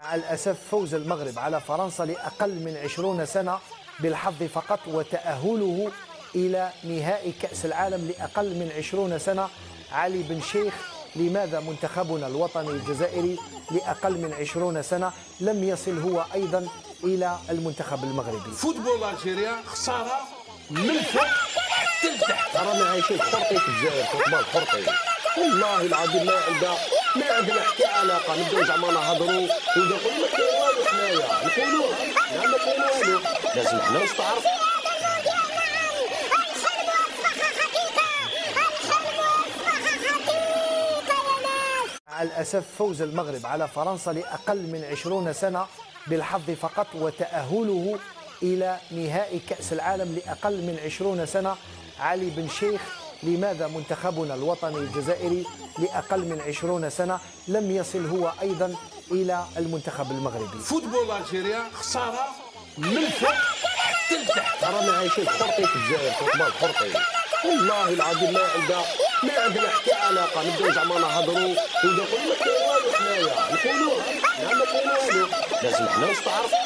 مع الأسف فوز المغرب على فرنسا لأقل من 20 سنة بالحظ فقط، وتأهله إلى نهائي كأس العالم لأقل من 20 سنة. علي بن شيخ، لماذا منتخبنا الوطني الجزائري لأقل من 20 سنة لم يصل هو أيضا إلى المنتخب المغربي؟ فوتبول الجيريا خسارة من الفوق حتى لتحت. رانا عايشين فرطي في الجزائر، فوتبال فرطي والله العظيم. ما عندنا حتى علاقه. نبداو زعما نهضروا ونقولوا ما كاين والو حنايا، نقولوها لا ما كاين والو. لازم حنا نستعرفوا. مع الأسف فوز المغرب على فرنسا لأقل من 20 سنة بالحظ فقط، وتأهله إلى نهائي كأس العالم لأقل من 20 سنة. علي بن شيخ، لماذا منتخبنا الوطني الجزائري لأقل من 20 سنة لم يصل هو أيضا إلى المنتخب المغربي؟ فوتبول الجيريا خسارة من الفوق حتى لتحت. رانا عايشين فرطي في الجزائر، فوتبال فرطي والله العظيم. ما عندنا حتى علاقه. نبداو زعما نهضروا ونقولوا ما كاين والو حنايا، نقولوها لا ما كاين والو. لازم حنا نستعرفوا.